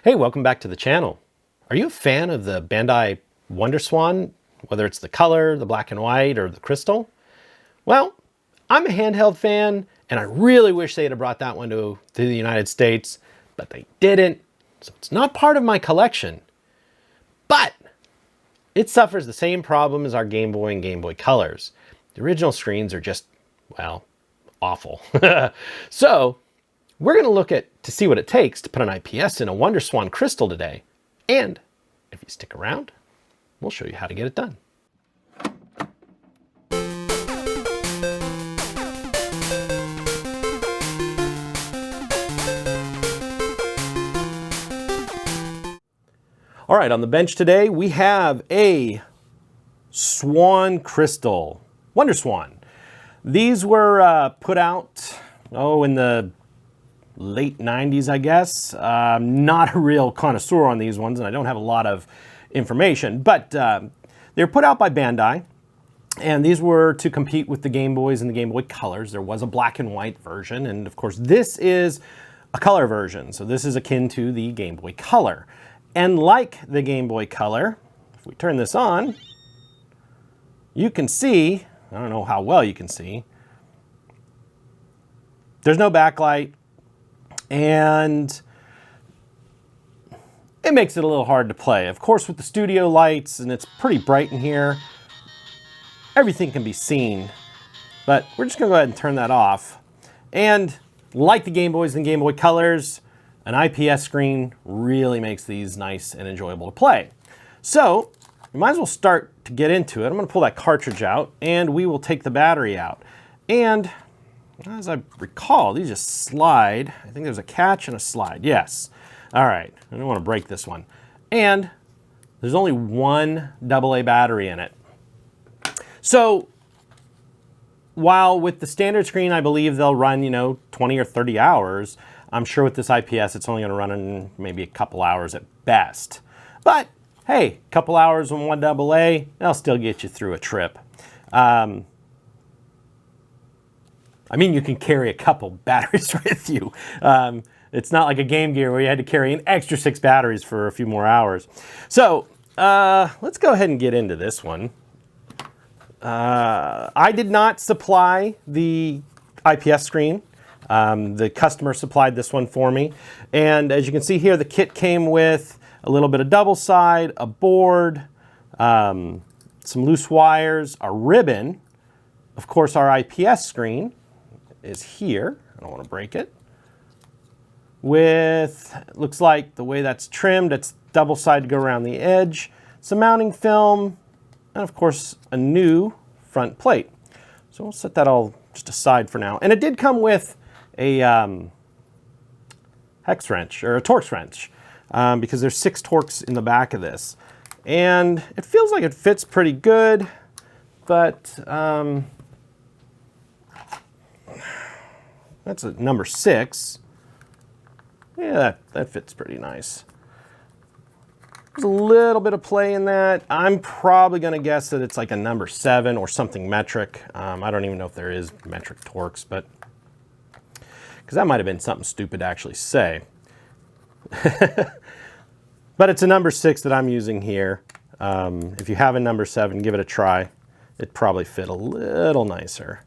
Hey, welcome back to the channel. Are you a fan of the Bandai WonderSwan, whether it's the color, the black and white, or the crystal? Well, I'm a handheld fan, and I really wish they'd have brought that one to the United States, but they didn't, so it's not part of my collection. But it suffers the same problem as our Game Boy and Game Boy Colors. The original screens are just, well, awful. So we're going to look to see what it takes to put an IPS in a WonderSwan crystal today. And if you stick around, we'll show you how to get it done. All right, on the bench today, we have a SwanCrystal, WonderSwan. These were put out, in the late 90s, I guess. Not a real connoisseur on these ones, and I don't have a lot of information, but they were put out by Bandai, and these were to compete with the Game Boys and the Game Boy Colors. There was a black and white version, and of course, this is a color version, so this is akin to the Game Boy Color. And like the Game Boy Color, if we turn this on, you can see, I don't know how well you can see, there's no backlight, and it makes it a little hard to play. Of course, with the studio lights, and it's pretty bright in here, everything can be seen, but we're just gonna go ahead and turn that off. And like the Game Boys and Game Boy Colors, an IPS screen really makes these nice and enjoyable to play. So, you might as well start to get into it. I'm gonna pull that cartridge out, and we will take the battery out. And as I recall, these just slide. I think there's a catch and a slide. Yes. All right. I don't want to break this one. And there's only one AA battery in it. So while with the standard screen, I believe they'll run, 20 or 30 hours, I'm sure with this IPS, it's only going to run in maybe a couple hours at best. But hey, a couple hours on one AA, that'll still get you through a trip. I mean, you can carry a couple batteries with you. It's not like a Game Gear where you had to carry an extra 6 batteries for a few more hours. So let's go ahead and get into this one. I did not supply the IPS screen. The customer supplied this one for me. And as you can see here, the kit came with a little bit of double side, a board, some loose wires, a ribbon. Of course, our IPS screen is here. I don't want to break it. With, it looks like the way that's trimmed, it's double side to go around the edge, some mounting film, and of course a new front plate. So we'll set that all just aside for now. And it did come with a hex wrench, or a Torx wrench, because there's 6 Torx in the back of this. And it feels like it fits pretty good, but that's a number 6. Yeah, that fits pretty nice. There's a little bit of play in that. I'm probably going to guess that it's like a number 7 or something metric. I don't even know if there is metric Torx, but because that might have been something stupid to actually say. But it's a number 6 that I'm using here. If you have a number 7, give it a try. It'd probably fit a little nicer.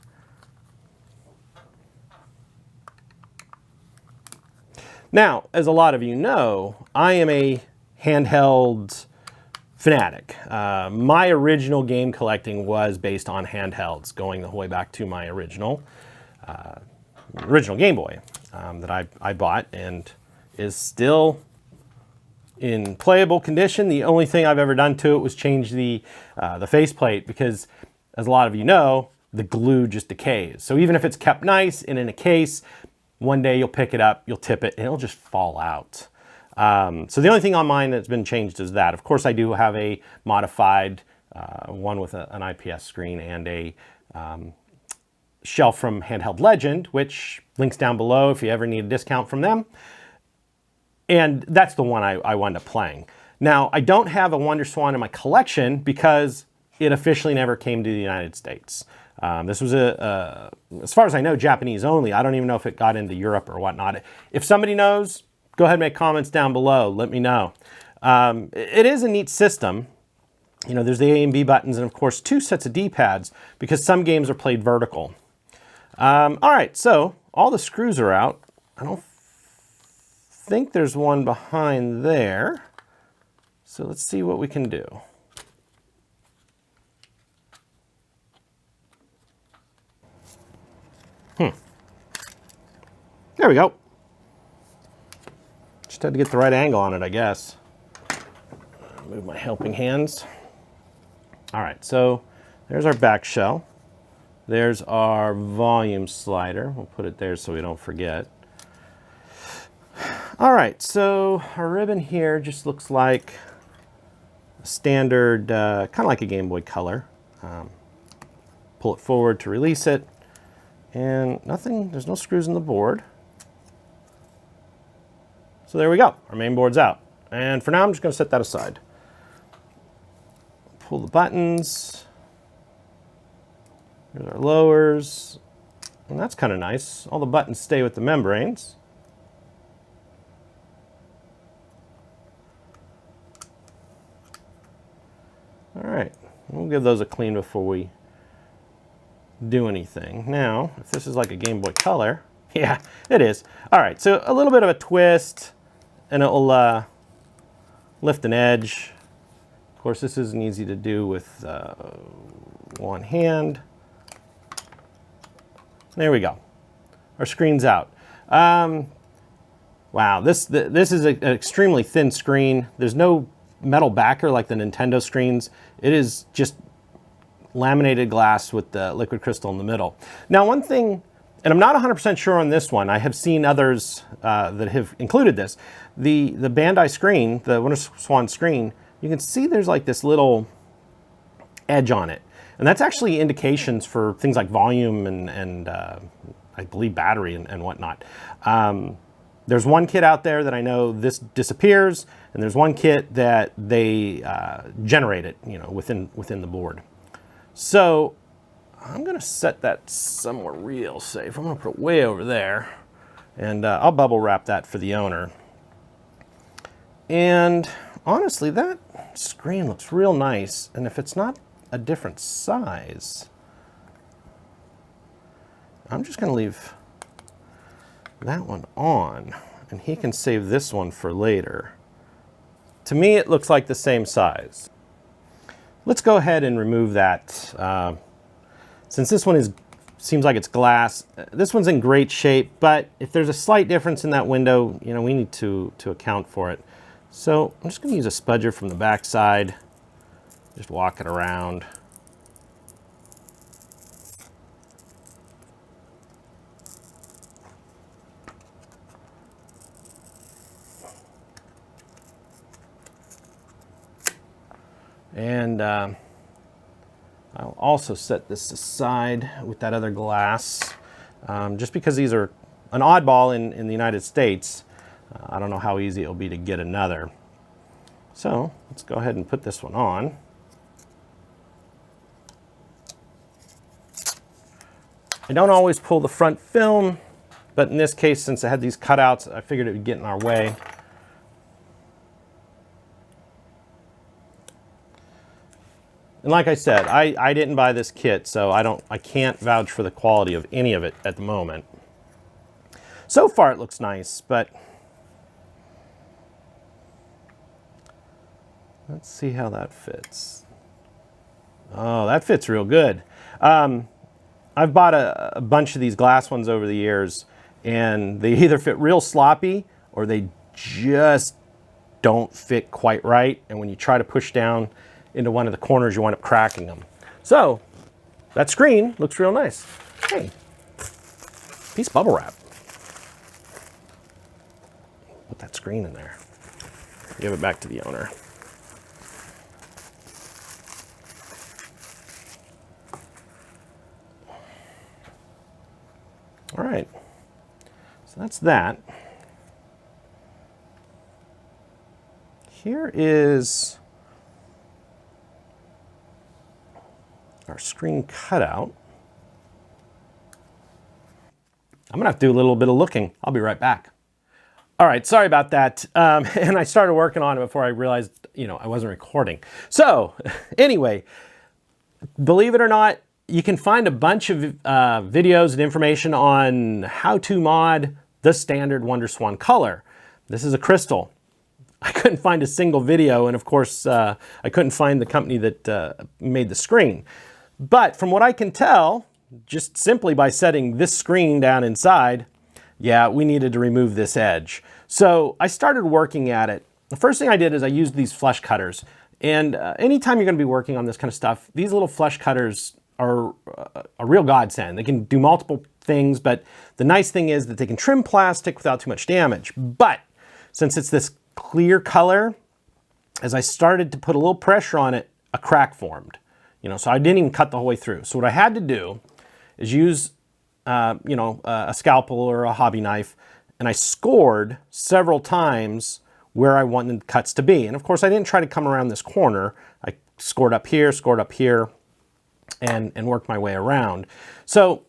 Now, as a lot of you know, I am a handheld fanatic. My original game collecting was based on handhelds, going the whole way back to my original Game Boy that I bought and is still in playable condition. The only thing I've ever done to it was change the faceplate because, as a lot of you know, the glue just decays. So even if it's kept nice and in a case, one day you'll pick it up, you'll tip it, and it'll just fall out. So the only thing on mine that's been changed is that. Of course, I do have a modified one with an IPS screen and a shelf from Handheld Legend, which links down below if you ever need a discount from them. And that's the one I wound up playing. Now, I don't have a WonderSwan in my collection because it officially never came to the United States. This was as far as I know, Japanese only. I don't even know if it got into Europe or whatnot. If somebody knows, go ahead and make comments down below. Let me know. It is a neat system. You know, there's the A and B buttons and of course 2 sets of D-pads because some games are played vertical. All right, so all the screws are out. I don't think there's one behind there. So let's see what we can do. There we go. Just had to get the right angle on it, I guess. Move my helping hands. All right, so there's our back shell. There's our volume slider. We'll put it there so we don't forget. All right, so our ribbon here just looks like a standard, kind of like a Game Boy Color. Pull it forward to release it. And nothing, there's no screws in the board. So there we go, our main board's out. And for now, I'm just gonna set that aside. Pull the buttons. Here's our lowers. And that's kind of nice. All the buttons stay with the membranes. All right, we'll give those a clean before we do anything. Now, if this is like a Game Boy Color, yeah, it is. All right, so a little bit of a twist, and it will lift an edge. Of course, this isn't easy to do with one hand. There we go. Our screen's out. Wow, this is an extremely thin screen. There's no metal backer like the Nintendo screens. It is just laminated glass with the liquid crystal in the middle. Now, one thing, and I'm not 100% sure on this one, I have seen others that have included this. The Bandai screen, the WonderSwan screen, you can see there's like this little edge on it. And that's actually indications for things like volume and I believe battery and whatnot. There's one kit out there that I know this disappears, and there's one kit that they generate it, you know, within the board. So I'm gonna set that somewhere real safe. I'm gonna put it way over there, and I'll bubble wrap that for the owner. And honestly, that screen looks real nice, and if it's not a different size, I'm just gonna leave that one on, and he can save this one for later. To me, it looks like the same size. Let's go ahead and remove that. Since this one seems like it's glass, this one's in great shape, but if there's a slight difference in that window, you know, we need to account for it. So I'm just gonna use a spudger from the back side, just walk it around. And I'll also set this aside with that other glass, just because these are an oddball in the United States. I don't know how easy it'll be to get another. So let's go ahead and put this one on. I don't always pull the front film, but in this case, since I had these cutouts, I figured it would get in our way. And like I said, I didn't buy this kit, so I can't vouch for the quality of any of it at the moment. So far it looks nice, but let's see how that fits. Oh, that fits real good. I've bought a bunch of these glass ones over the years, and they either fit real sloppy or they just don't fit quite right. And when you try to push down into one of the corners, you wind up cracking them. So that screen looks real nice. Hey, piece of bubble wrap. Put that screen in there. Give it back to the owner. All right, so that's that. Here is our screen cutout. I'm gonna have to do a little bit of looking. I'll be right back. All right, sorry about that. And I started working on it before I realized, I wasn't recording. So anyway, believe it or not, you can find a bunch of videos and information on how to mod the standard WonderSwan color. This is a crystal. I couldn't find a single video, and of course, I couldn't find the company that made the screen. But from what I can tell, just simply by setting this screen down inside, yeah, we needed to remove this edge. So I started working at it. The first thing I did is I used these flush cutters. And anytime you're going to be working on this kind of stuff, these little flush cutters are a real godsend. They can do multiple things, but the nice thing is that they can trim plastic without too much damage. But since it's this clear color, as I started to put a little pressure on it, a crack formed. So I didn't even cut the whole way through. So what I had to do is use a scalpel or a hobby knife, and I scored several times where I wanted the cuts to be. And of course, I didn't try to come around this corner. I scored up here, and worked my way around. So,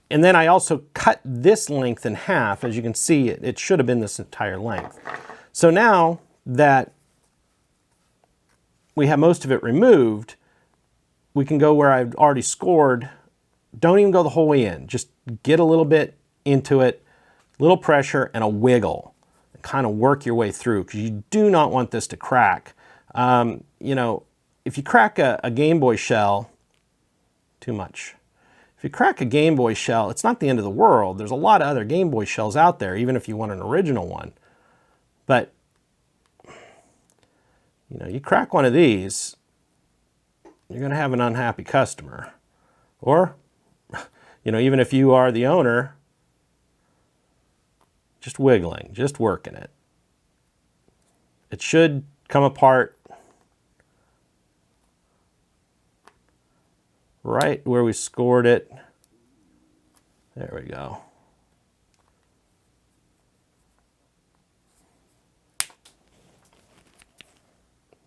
and then I also cut this length in half. As you can see, it should have been this entire length. So now that we have most of it removed, we can go where I've already scored. Don't even go the whole way in. Just get a little bit into it, little pressure and a wiggle. And kind of work your way through, because you do not want this to crack. If you crack a Game Boy shell, too much. If you crack a Game Boy shell, it's not the end of the world. There's a lot of other Game Boy shells out there, even if you want an original one. But, you crack one of these, you're going to have an unhappy customer. Or, even if you are the owner, just wiggling, just working it. It should come apart right where we scored it. There we go.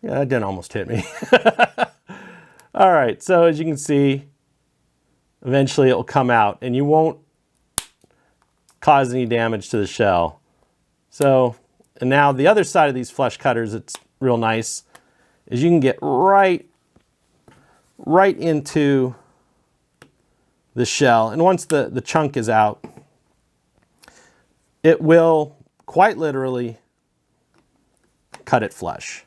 Yeah, that didn't almost hit me. All right, so as you can see, eventually it will come out and you won't cause any damage to the shell. So, and now the other side of these flush cutters, it's real nice, is you can get right into the shell. And once the chunk is out, it will quite literally cut it flush.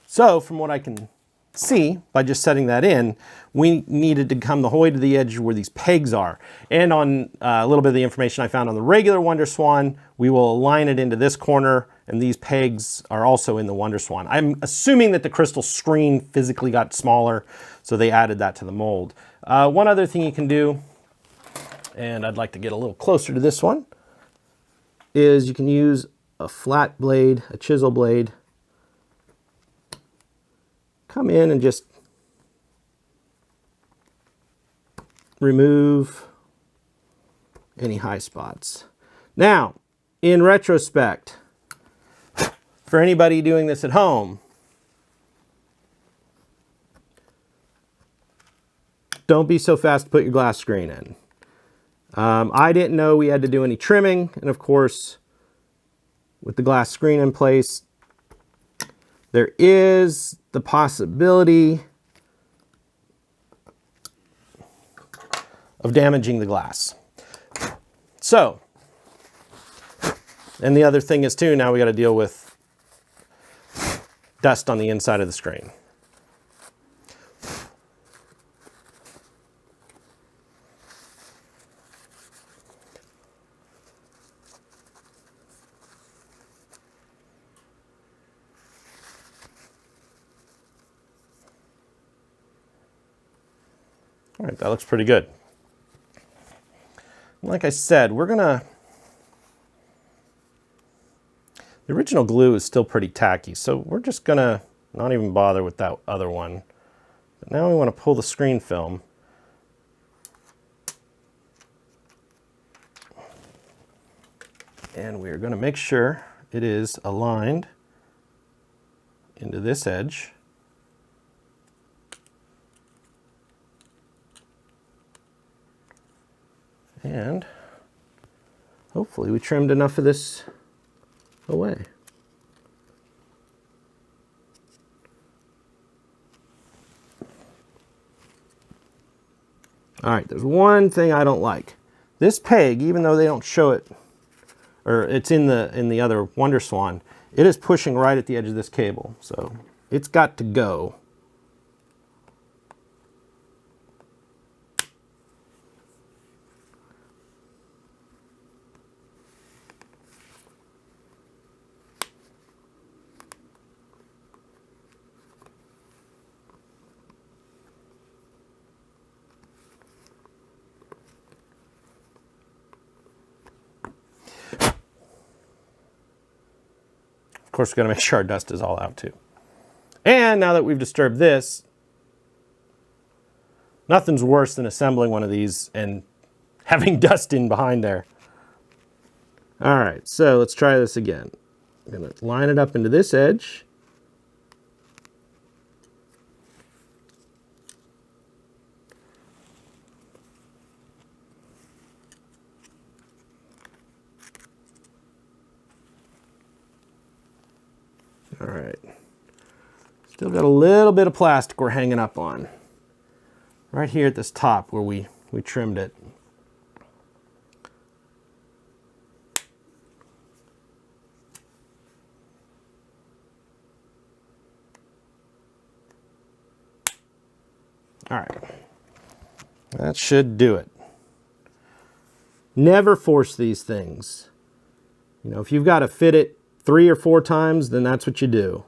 So from what I can see, by just setting that in, we needed to come the whole way to the edge where these pegs are. And on a little bit of the information I found on the regular WonderSwan, we will align it into this corner, and these pegs are also in the WonderSwan. I'm assuming that the crystal screen physically got smaller, so they added that to the mold. One other thing you can do, and I'd like to get a little closer to this one, is you can use a flat blade, a chisel blade, come in and just remove any high spots. Now, in retrospect, for anybody doing this at home, don't be so fast to put your glass screen in. I didn't know we had to do any trimming, and of course, with the glass screen in place, there is the possibility of damaging the glass. So, and the other thing is too, now we got to deal with dust on the inside of the screen. All right, that looks pretty good. Like I said, the original glue is still pretty tacky, so we're just gonna not even bother with that other one. But now we want to pull the screen film. And we're gonna make sure it is aligned into this edge. And hopefully we trimmed enough of this away. All right, there's one thing I don't like. This peg, even though they don't show it, or it's in the other WonderSwan, it is pushing right at the edge of this cable, so it's got to go. Of course, we're going to make sure our dust is all out too. And now that we've disturbed this, nothing's worse than assembling one of these and having dust in behind there. All right, so let's try this again. I'm going to line it up into this edge. All right. Still got a little bit of plastic we're hanging up on. Right here at this top where we trimmed it. All right. That should do it. Never force these things. You know, if you've got to fit it 3 or 4 times, then that's what you do.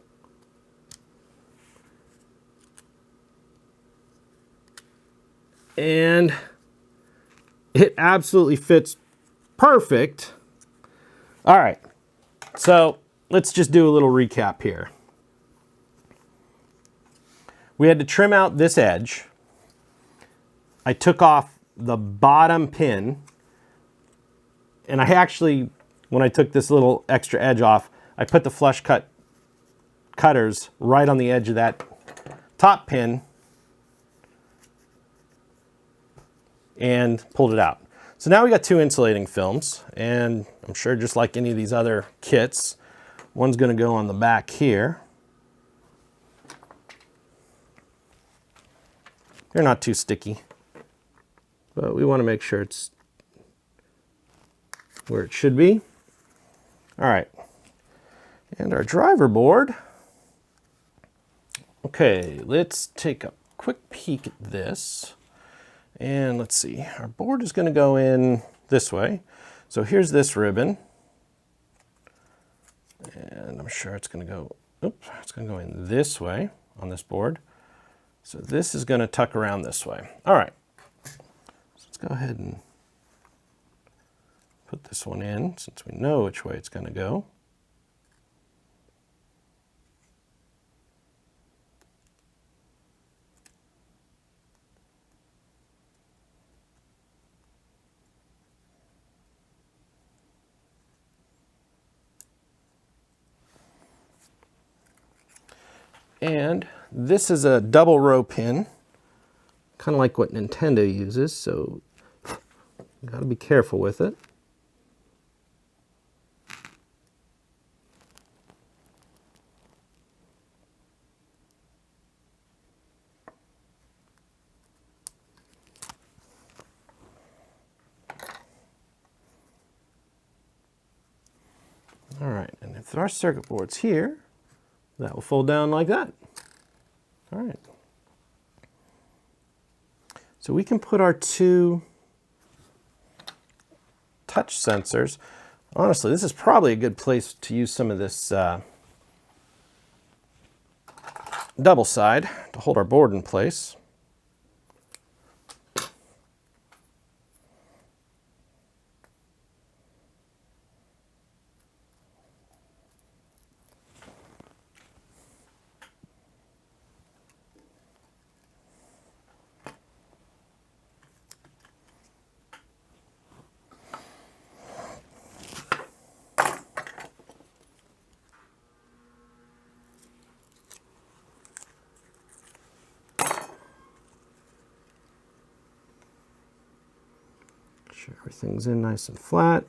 And it absolutely fits perfect. All right, so let's just do a little recap here. We had to trim out this edge. I took off the bottom pin, and I actually, when I took this little extra edge off, I put the flush cut cutters right on the edge of that top pin and pulled it out. So now we got 2 insulating films, and I'm sure just like any of these other kits, one's going to go on the back here. They're not too sticky, but we want to make sure it's where it should be. All right, and our driver board. Okay, let's take a quick peek at this. And let's see, our board is going to go in this way. So here's this ribbon. And I'm sure it's going to go, oops, it's going to go in this way on this board. So this is going to tuck around this way. All right, so let's go ahead and put this one in since we know which way it's going to go. And this is a double row pin, kind of like what Nintendo uses, so you got to be careful with it. All right, and if our circuit board's here, that will fold down like that. All right. So we can put our 2 touch sensors. Honestly, this is probably a good place to use some of this double side to hold our board in place. Sure everything's in nice and flat.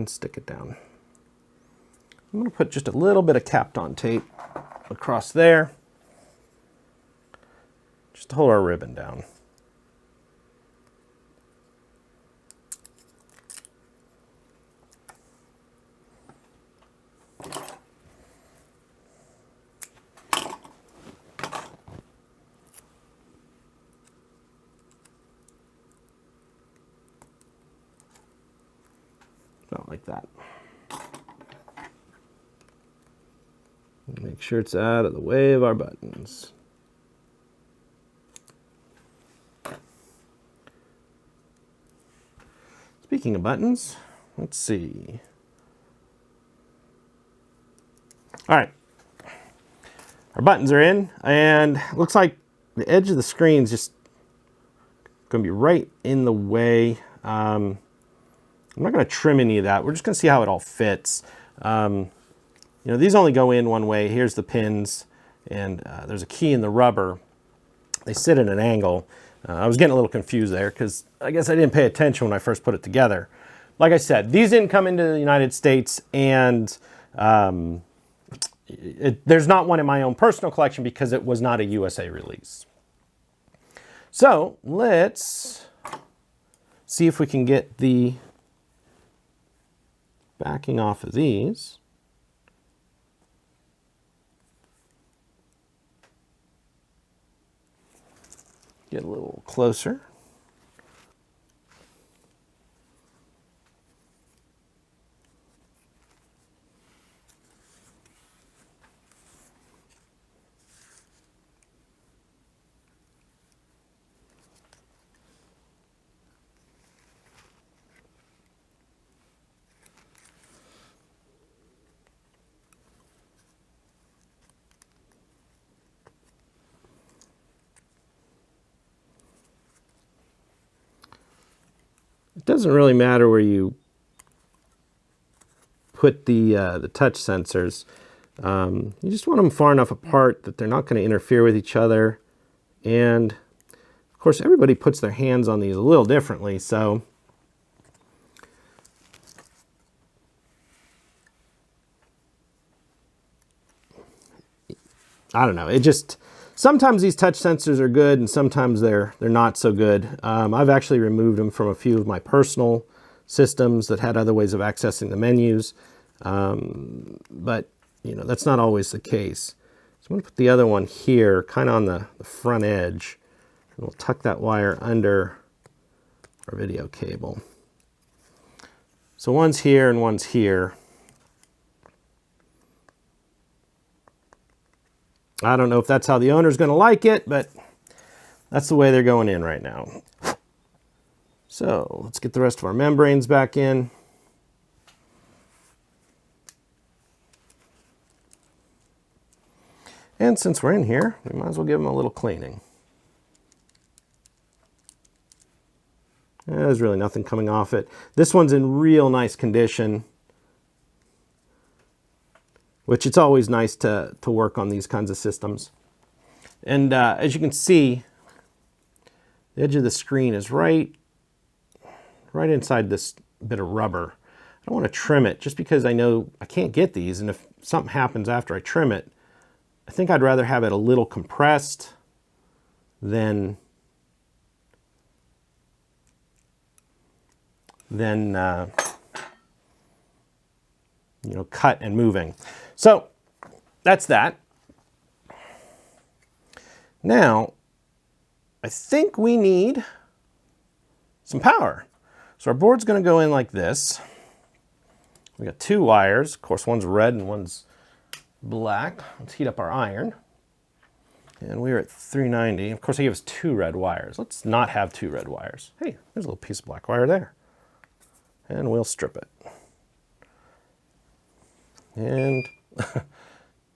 and stick it down. I'm going to put just a little bit of capped on tape across there, just to hold our ribbon down. About like that. Make sure it's out of the way of our buttons. Speaking of buttons, let's see. All right, our buttons are in, and it looks like the edge of the screen is just going to be right in the way. I'm not going to trim any of that. We're just going to see how it all fits. You know, these only go in one way. Here's the pins, and there's a key in the rubber. They sit at an angle. I was getting a little confused there because I guess I didn't pay attention when I first put it together. Like I said, these didn't come into the United States, and there's not one in my own personal collection because it was not a USA release. So let's see if we can get the backing off of these. Get a little closer. It doesn't really matter where you put the touch sensors. You just want them far enough apart that they're not going to interfere with each other. And of course, everybody puts their hands on these a little differently, so I don't know. It just, sometimes these touch sensors are good and sometimes they're not so good. I've actually removed them from a few of my personal systems that had other ways of accessing the menus. But, you know, that's not always the case. So I'm going to put the other one here, kind of on the front edge. And we'll tuck that wire under our video cable. So one's here and one's here. I don't know if that's how the owner's going to like it, but that's the way they're going in right now. So let's get the rest of our membranes back in. And since we're in here, we might as well give them a little cleaning. There's really nothing coming off it. This one's in real nice condition, which it's always nice to work on these kinds of systems. And as you can see, the edge of the screen is right inside this bit of rubber. I don't want to trim it just because I know I can't get these, and if something happens after I trim it, I think I'd rather have it a little compressed than you know, cut and moving. So that's that. Now, I think we need some power. So our board's going to go in like this. We got two wires. Of course, one's red and one's black. Let's heat up our iron. And we're at 390. Of course, they gave us two red wires. Let's not have two red wires. Hey, there's a little piece of black wire there. And we'll strip it. And look at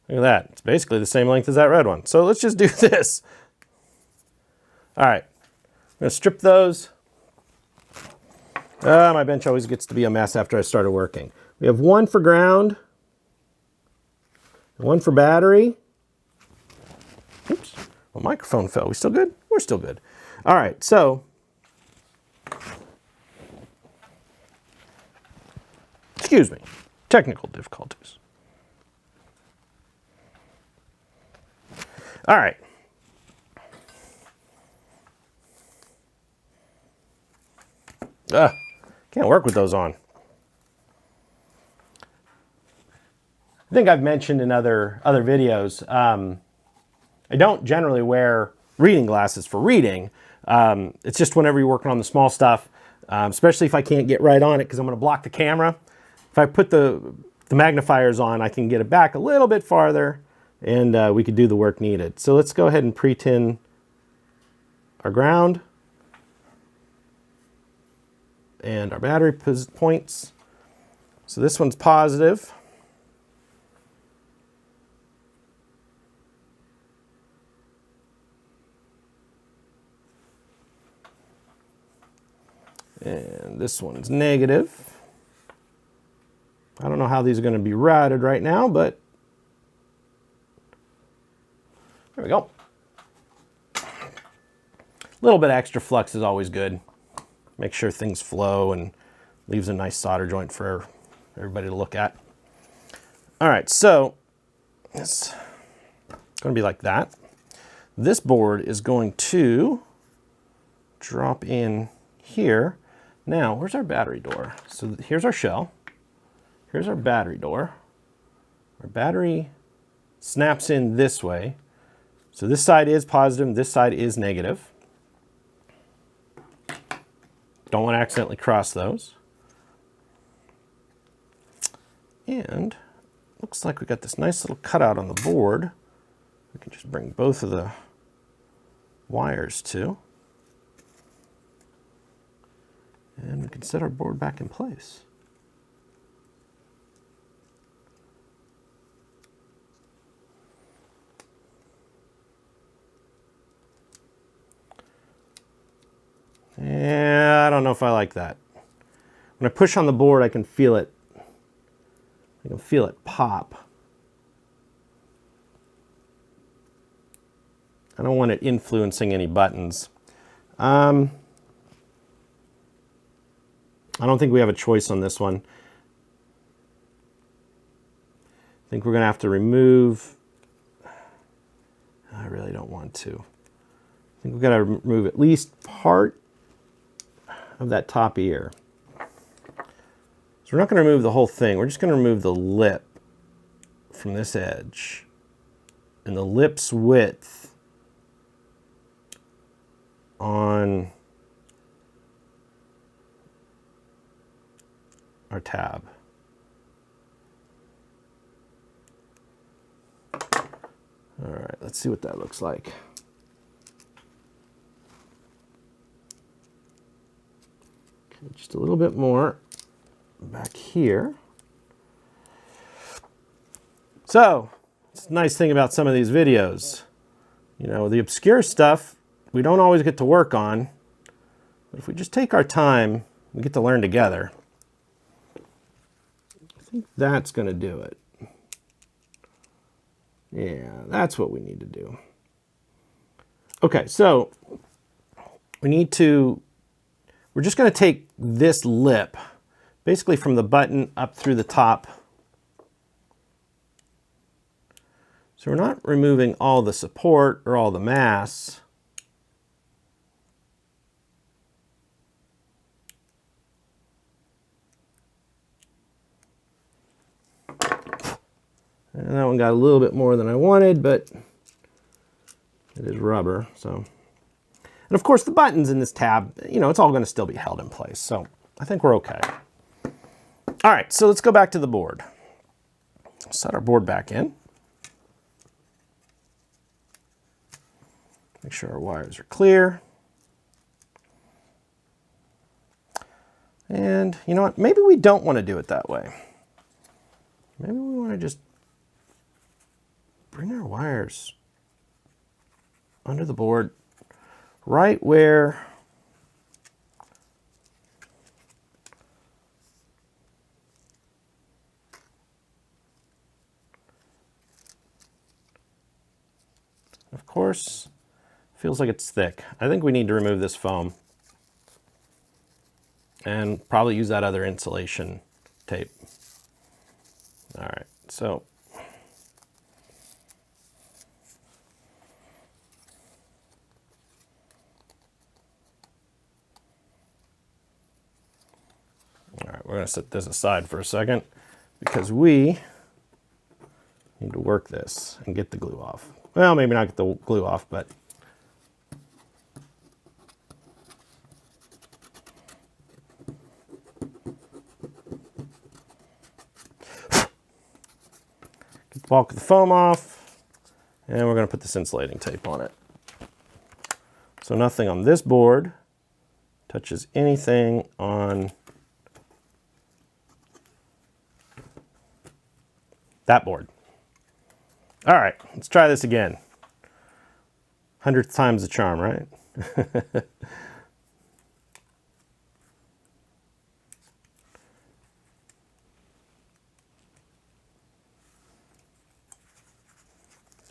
that. It's basically the same length as that red one. So let's just do this. All right. I'm going to strip those. My bench always gets to be a mess after I started working. We have one for ground, one for battery. Oops, my microphone fell. We still good? We're still good. All right, so Excuse me, technical difficulties. All right. Can't work with those on. I think I've mentioned in other videos, I don't generally wear reading glasses for reading. It's just whenever you're working on the small stuff, especially if I can't get right on it because I'm going to block the camera. If I put the magnifiers on, I can get it back a little bit farther and we could do the work needed. So let's go ahead and pre-tin our ground and our battery points. So this one's positive. And this one's negative. I don't know how these are going to be routed right now, but there we go. A little bit of extra flux is always good. Make sure things flow and leaves a nice solder joint for everybody to look at. All right, so it's going to be like that. This board is going to drop in here. Now, where's our battery door? So here's our shell. Here's our battery door. Our battery snaps in this way. So this side is positive and this side is negative. Don't want to accidentally cross those. And looks like we got this nice little cutout on the board. We can just bring both of the wires to. And we can set our board back in place. Yeah, I don't know if I like that. When I push on the board, I can feel it. I can feel it pop. I don't want it influencing any buttons. I don't think we have a choice on this one. I think we're going to have to remove. I really don't want to. I think we've got to remove at least part of that top ear. So we're not going to remove the whole thing. We're just going to remove the lip from this edge and the lip's width on our tab. All right, let's see what that looks like. Okay, just a little bit more back here. So, it's a nice thing about some of these videos. You know, the obscure stuff we don't always get to work on, but if we just take our time, we get to learn together. I think that's going to do it. Yeah, that's what we need to do. Okay, so we're just going to take this lip, basically from the button up through the top. So we're not removing all the support or all the mass. And that one got a little bit more than I wanted, but it is rubber, so. And of course the buttons in this tab, you know, it's all going to still be held in place, so I think we're okay. All right, so let's go back to the board. Set our board back in. Make sure our wires are clear. And you know what, maybe we don't want to do it that way. Maybe we want to just bring our wires under the board right where of course feels like it's thick. I think we need to remove this foam and probably use that other insulation tape. so all right, we're going to set this aside for a second because we need to work this and get the glue off. Well, maybe not get the glue off, but get the bulk of the foam off, and we're going to put this insulating tape on it. So nothing on this board touches anything on that board. All right, let's try this again. 100th time's the charm, right?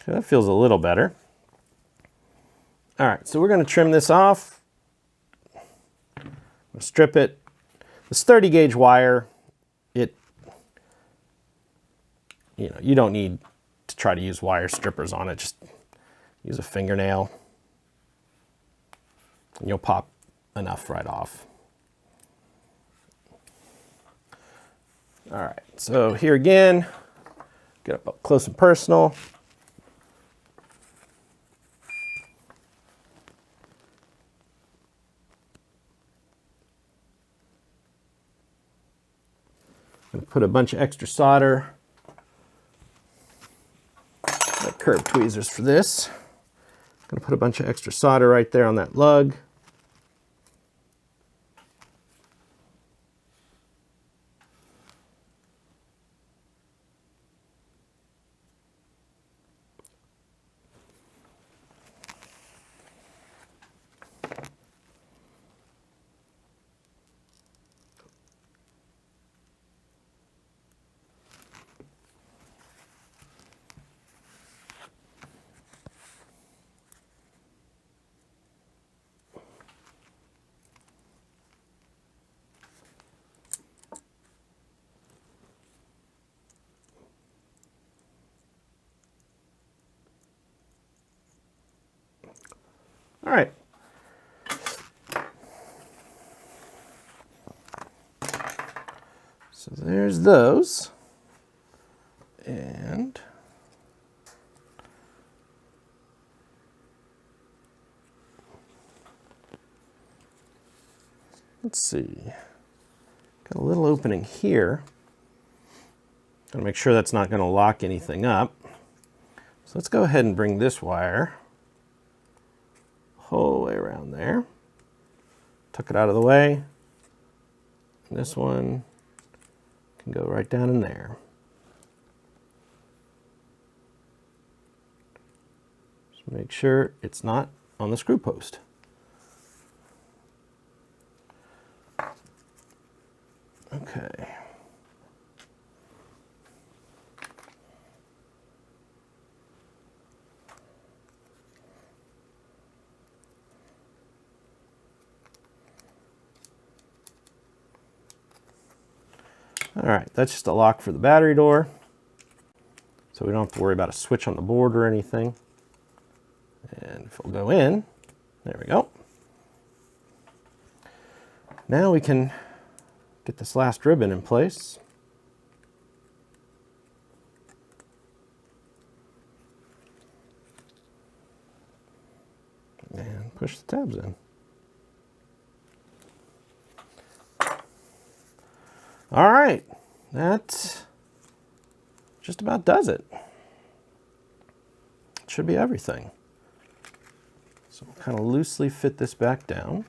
Okay, that feels a little better. All right, so we're going to trim this off. Strip it. This 30 gauge wire, you don't need to try to use wire strippers on it. Just use a fingernail and you'll pop enough right off. All right, so here again, get up close and personal. I'm gonna put a bunch of extra solder. Got curved tweezers for this. I'm gonna put a bunch of extra solder right there on that lug. All right. So there's those. And let's see. Got a little opening here. Gotta make sure that's not gonna lock anything up. So let's go ahead and bring this wire whole way around there. Tuck it out of the way. And this one can go right down in there. Just make sure it's not on the screw post. Okay. All right, that's just a lock for the battery door. So we don't have to worry about a switch on the board or anything. And if we'll go in, there we go. Now we can get this last ribbon in place. And push the tabs in. All right, that just about does it. It should be everything. So we'll kind of loosely fit this back down.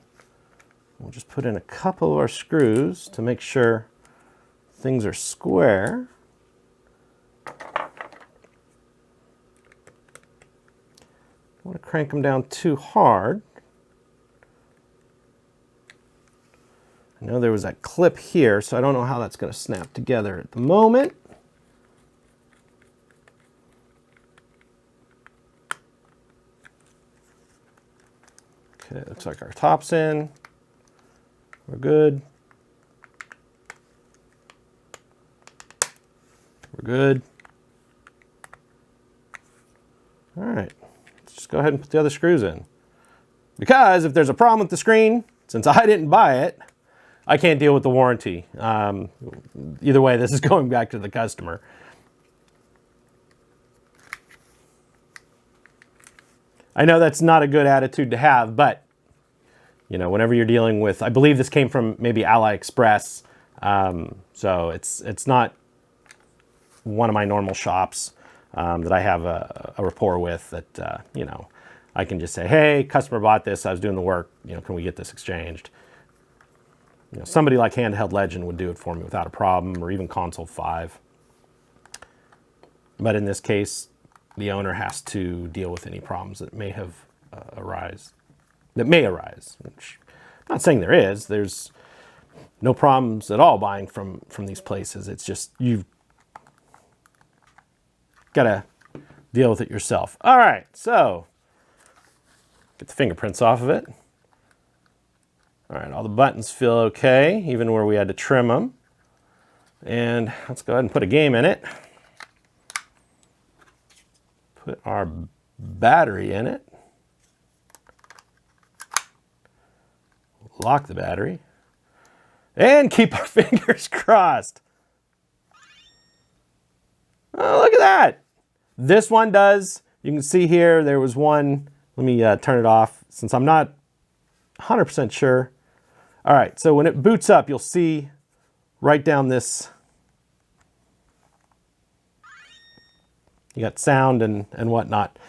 We'll just put in a couple of our screws to make sure things are square. Don't want to crank them down too hard. I know there was that clip here, so I don't know how that's going to snap together at the moment. Okay, looks like our top's in. We're good. We're good. All right, let's just go ahead and put the other screws in. Because if there's a problem with the screen, since I didn't buy it, I can't deal with the warranty. Either way, this is going back to the customer. I know that's not a good attitude to have, but you know, whenever you're dealing with, I believe this came from maybe AliExpress, so it's not one of my normal shops that I have a rapport with that, you know, I can just say, hey, customer bought this, I was doing the work, you know, can we get this exchanged? You know, somebody like Handheld Legend would do it for me without a problem, or even Console 5. But in this case, the owner has to deal with any problems that may have arise. Which I'm not saying there is. There's no problems at all buying from these places. It's just you've got to deal with it yourself. All right, so get the fingerprints off of it. All right, all the buttons feel okay, even where we had to trim them. And let's go ahead and put a game in it. Put our battery in it. Lock the battery. And keep our fingers crossed. Oh, look at that. This one does. You can see here, there was one. Let me turn it off since I'm not 100% sure. All right, so when it boots up, you'll see right down this. You got sound and whatnot.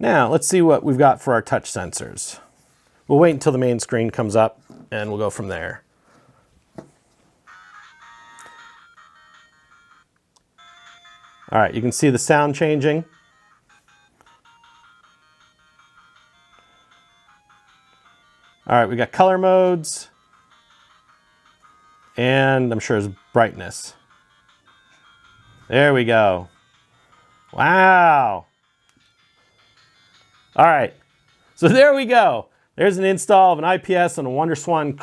Now, let's see what we've got for our touch sensors. We'll wait until the main screen comes up and we'll go from there. All right, you can see the sound changing. All right, we got color modes. And I'm sure it's brightness. There we go. Wow. All right, so there we go. There's an install of an IPS on a WonderSwan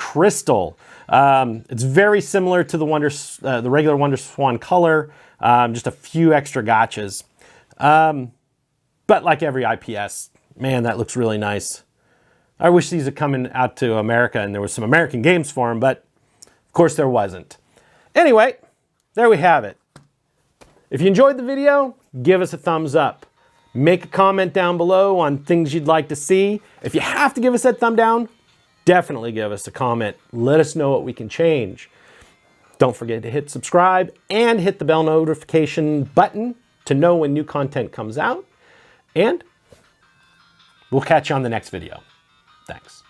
It's very similar to the regular WonderSwan color, just a few extra gotchas. But like every IPS, man, that looks really nice. I wish these had come out to America and there was some American games for them, but of course there wasn't. Anyway, there we have it. If you enjoyed the video, give us a thumbs up. Make a comment down below on things you'd like to see. If you have to give us that thumb down, definitely give us a comment. Let us know what we can change. Don't forget to hit subscribe and hit the bell notification button to know when new content comes out. And we'll catch you on the next video. Thanks.